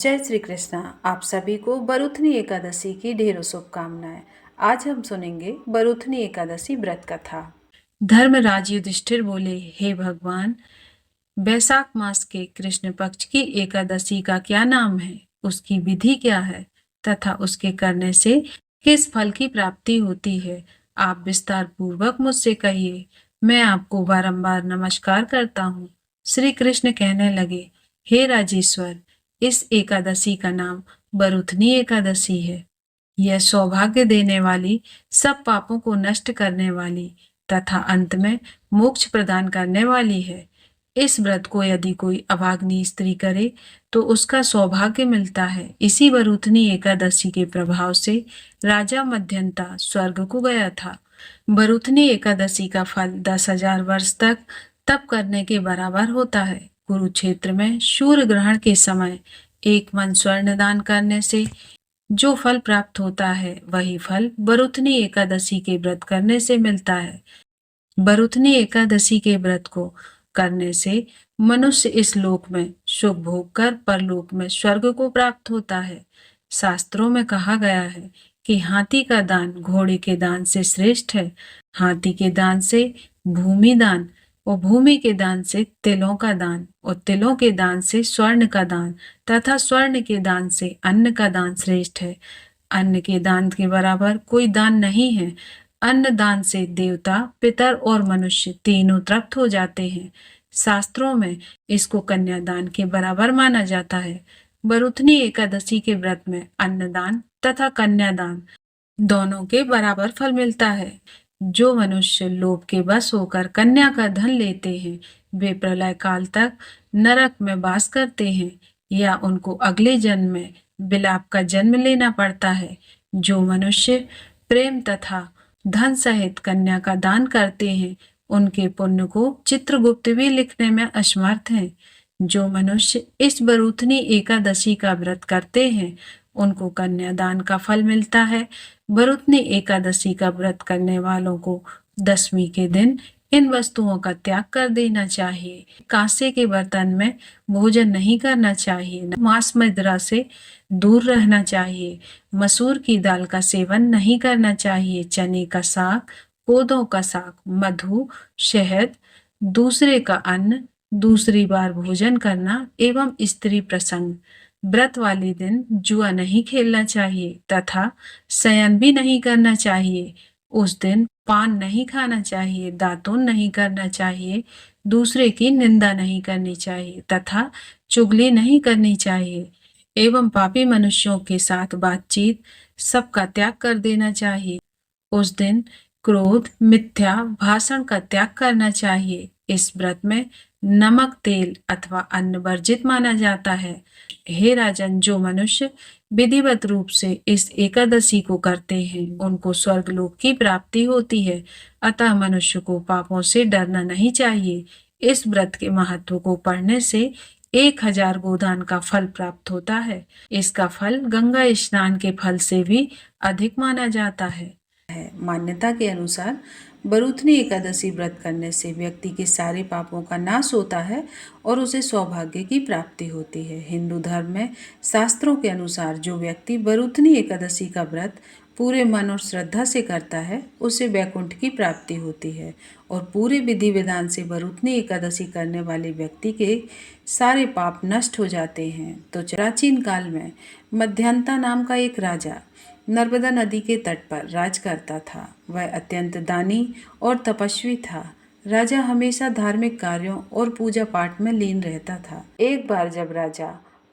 जय श्री कृष्णा। आप सभी को बरुथनी एकादशी की ढेरों शुभकामनाएं। आज हम सुनेंगे बरुथनी एकादशी व्रत कथा। धर्मराज युधिष्ठिर बोले, हे भगवान, बैसाख मास के कृष्ण पक्ष की एकादशी का क्या नाम है, उसकी विधि क्या है तथा उसके करने से किस फल की प्राप्ति होती है? आप विस्तार पूर्वक मुझसे कहिए। मैं आपको बारंबार नमस्कार करता हूँ। श्री कृष्ण कहने लगे, हे राजेश्वर, इस एकादशी का नाम बरुथनी एकादशी है। यह सौभाग्य देने वाली, सब पापों को नष्ट करने वाली तथा अंत में मोक्ष प्रदान करने वाली है। इस व्रत को यदि कोई अभागिनी स्त्री करे तो उसका सौभाग्य मिलता है। इसी बरुथनी एकादशी के प्रभाव से राजा मध्यंता स्वर्ग को गया था। बरुथनी एकादशी का फल 10,000 वर्ष तक तप करने के बराबर होता है। कुरुक्षेत्र में सूर्य ग्रहण के समय एक मन स्वर्ण दान करने से जो फल प्राप्त होता है, वही फल बरुथनी एकादशी के व्रत करने से मिलता है। बरुथनी एकादशी के व्रत को करने से मनुष्य इस लोक में सुख भोग कर परलोक में स्वर्ग को प्राप्त होता है। शास्त्रों में कहा गया है कि हाथी का दान घोड़े के दान से श्रेष्ठ है। हाथी के दान से भूमि दान और भूमि के दान से तिलों का दान और तिलों के दान से स्वर्ण का दान तथा स्वर्ण के दान से अन्न का दान श्रेष्ठ है। अन्न के दान के बराबर कोई दान नहीं है। अन्न दान से देवता, पितर और मनुष्य तीनों तृप्त हो जाते हैं। शास्त्रों में इसको कन्यादान के बराबर माना जाता है। बरुथनी एकादशी के व्रत में अन्नदान तथा कन्यादान दोनों के बराबर फल मिलता है। जो मनुष्य लोभ के वश होकर कन्या का धन लेते हैं, वे प्रलय काल तक नरक में वास करते हैं या उनको अगले जन्म में विलाप का जन्म लेना पड़ता है। जो मनुष्य प्रेम तथा धन सहित कन्या का दान करते हैं, उनके पुण्य को चित्रगुप्त भी लिखने में असमर्थ हैं। जो मनुष्य इस बरुथनी एकादशी का व्रत करते हैं, उनको कन्यादान का फल मिलता है। बरुथनी एकादशी का व्रत करने वालों को दशमी के दिन इन वस्तुओं का त्याग कर देना चाहिए। कांसे के बर्तन में भोजन नहीं करना चाहिए। मांस मदिरा से दूर रहना चाहिए। मसूर की दाल का सेवन नहीं करना चाहिए। चने का साग, कोदों का साग, मधु, शहद, दूसरे का अन्न, दूसरी बार भोजन करना एवं स्त्री प्रसंग। व्रत वाले दिन जुआ नहीं खेलना चाहिए तथा शयन भी नहीं करना चाहिए। उस दिन पान नहीं खाना चाहिए, दातून नहीं करना चाहिए, दूसरे की निंदा नहीं करनी चाहिए तथा चुगली नहीं करनी चाहिए एवं पापी मनुष्यों के साथ बातचीत सबका त्याग कर देना चाहिए। उस दिन क्रोध, मिथ्या भाषण का त्याग करना चाहिए। इस व्रत में नमक, तेल अथवा अन्न वर्जित माना जाता है। हे राजन, जो मनुष्य विधिवत रूप से इस एकादशी को करते हैं, उनको स्वर्गलोक की प्राप्ति होती है। अतः मनुष्य को पापों से डरना नहीं चाहिए। इस व्रत के महत्व को पढ़ने से 1,000 गोदान का फल प्राप्त होता है। इसका फल गंगा स्नान के फल से भी अधिक माना जाता है। मान्यता के अनुसार बरुथनी एकादशी व्रत करने से व्यक्ति के सारे पापों का नाश होता है और उसे सौभाग्य की प्राप्ति होती है। हिंदू धर्म में शास्त्रों के अनुसार जो व्यक्ति बरुथनी एकादशी का व्रत पूरे मन और श्रद्धा से करता है, उसे वैकुंठ की प्राप्ति होती है और पूरे विधि विधान से बरुथनी एकादशी करने वाले व्यक्ति के सारे पाप नष्ट हो जाते हैं। तो प्राचीन काल में मध्यंता नाम का एक राजा नर्मदा नदी के तट पर राज करता था। वह अत्यंत दानी और तपस्वी था। राजा हमेशा धार्मिक कार्यों और पूजा पाठ में लीन रहता था। एक बार जब राजा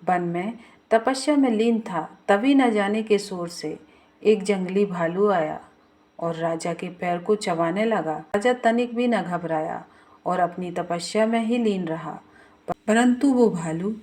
वन में तपस्या में लीन था, तभी न जाने के शोर से एक जंगली भालू आया और राजा के पैर को चबाने लगा। राजा तनिक भी न घबराया और अपनी तपस्या में ही लीन रहा। परंतु वो भालू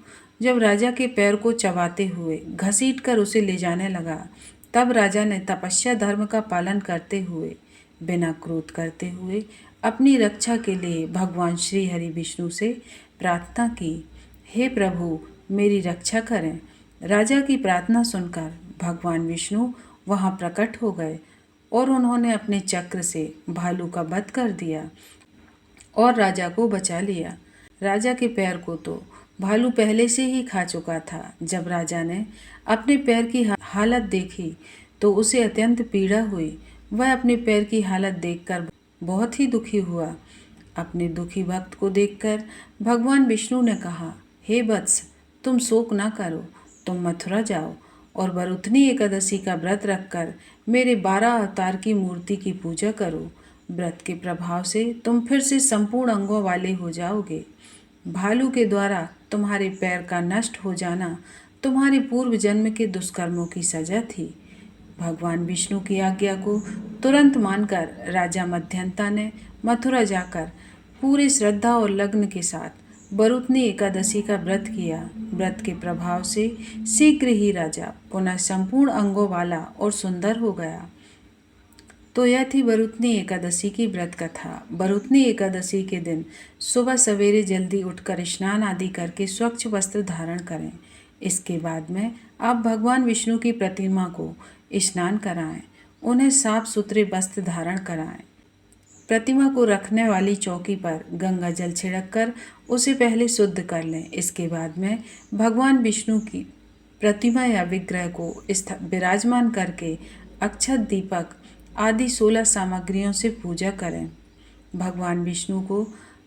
जब राजा के पैर को चबाते हुए घसीटकर उसे ले जाने लगा, तब राजा ने तपस्या धर्म का पालन करते हुए, बिना क्रोध करते हुए, अपनी रक्षा के लिए भगवान श्री हरि विष्णु से प्रार्थना की, हे प्रभु, मेरी रक्षा करें। राजा की प्रार्थना सुनकर भगवान विष्णु वहां प्रकट हो गए और उन्होंने अपने चक्र से भालू का वध कर दिया और राजा को बचा लिया। राजा के पैर को तो भालू पहले से ही खा चुका था। जब राजा ने अपने पैर की हालत देखी तो उसे अत्यंत पीड़ा हुई। वह अपने पैर की हालत देखकर बहुत ही दुखी हुआ। अपने दुखी भक्त को देखकर भगवान विष्णु ने कहा, हे वत्स, तुम शोक ना करो, तुम मथुरा जाओ और वरुथनी एकादशी का व्रत रखकर मेरे 12 अवतार की मूर्ति की पूजा करो। व्रत के प्रभाव से तुम फिर से संपूर्ण अंगों वाले हो जाओगे। भालू के द्वारा तुम्हारे पैर का नष्ट हो जाना तुम्हारे पूर्व जन्म के दुष्कर्मों की सजा थी। भगवान विष्णु की आज्ञा को तुरंत मानकर राजा मध्यंता ने मथुरा जाकर पूरी श्रद्धा और लग्न के साथ वरुथनी एकादशी का व्रत किया। व्रत के प्रभाव से शीघ्र ही राजा पुनः संपूर्ण अंगों वाला और सुंदर हो गया। तो यह थी वरुथनी एकादशी की व्रत कथा। वरुथनी एकादशी के दिन सुबह सवेरे जल्दी उठकर स्नान आदि करके स्वच्छ वस्त्र धारण करें। इसके बाद में आप भगवान विष्णु की प्रतिमा को स्नान कराएं, उन्हें साफ सुथरे वस्त्र धारण कराएं। प्रतिमा को रखने वाली चौकी पर गंगा जल छिड़क कर उसे पहले शुद्ध कर लें। इसके बाद में भगवान विष्णु की प्रतिमा या विग्रह को विराजमान करके अक्षत, दीपक आदि 16 सामग्रियों से पूजा करें। भगवान विष्णु को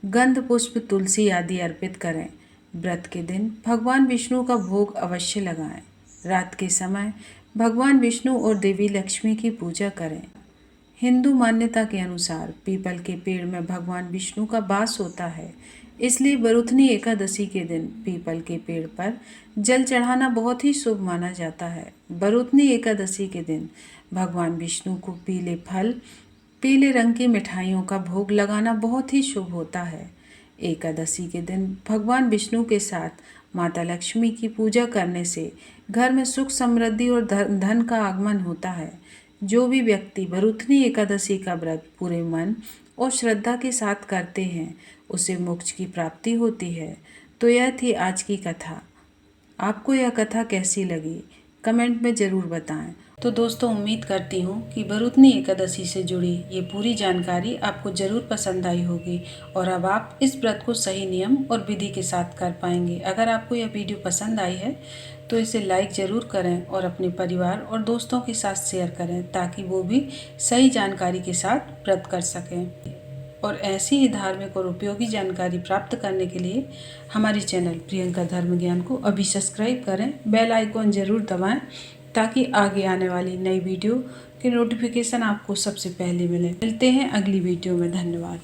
गंध, पुष्प, तुलसी आदि अर्पित करें। व्रत के दिन भगवान विष्णु का भोग अवश्य लगाएं। रात के समय भगवान विष्णु और देवी लक्ष्मी की पूजा करें। हिंदू मान्यता के अनुसार पीपल के पेड़ में भगवान विष्णु का वास होता है, इसलिए वरुथनी एकादशी के दिन पीपल के पेड़ पर जल चढ़ाना बहुत ही शुभ माना जाता है। वरुथनी एकादशी के दिन भगवान विष्णु को पीले फल, पीले रंग की मिठाइयों का भोग लगाना बहुत ही शुभ होता है। एकादशी के दिन भगवान विष्णु के साथ माता लक्ष्मी की पूजा करने से घर में सुख, समृद्धि और धन का आगमन होता है। जो भी व्यक्ति वरुथनी एकादशी का व्रत पूरे मन और श्रद्धा के साथ करते हैं उसे मोक्ष की प्राप्ति होती है। तो यह थी आज की कथा। आपको यह कथा कैसी लगी कमेंट में ज़रूर बताएं। तो दोस्तों, उम्मीद करती हूँ कि वरुथनी एकादशी से जुड़ी ये पूरी जानकारी आपको ज़रूर पसंद आई होगी और अब आप इस व्रत को सही नियम और विधि के साथ कर पाएंगे। अगर आपको यह वीडियो पसंद आई है तो इसे लाइक ज़रूर करें और अपने परिवार और दोस्तों के साथ शेयर करें ताकि वो भी सही जानकारी के साथ व्रत कर सकें। और ऐसी ही धार्मिक और उपयोगी जानकारी प्राप्त करने के लिए हमारे चैनल प्रियंका धर्म ज्ञान को अभी सब्सक्राइब करें, बेल आइकॉन ज़रूर दबाएं ताकि आगे आने वाली नई वीडियो के नोटिफिकेशन आपको सबसे पहले मिले। मिलते हैं अगली वीडियो में। धन्यवाद।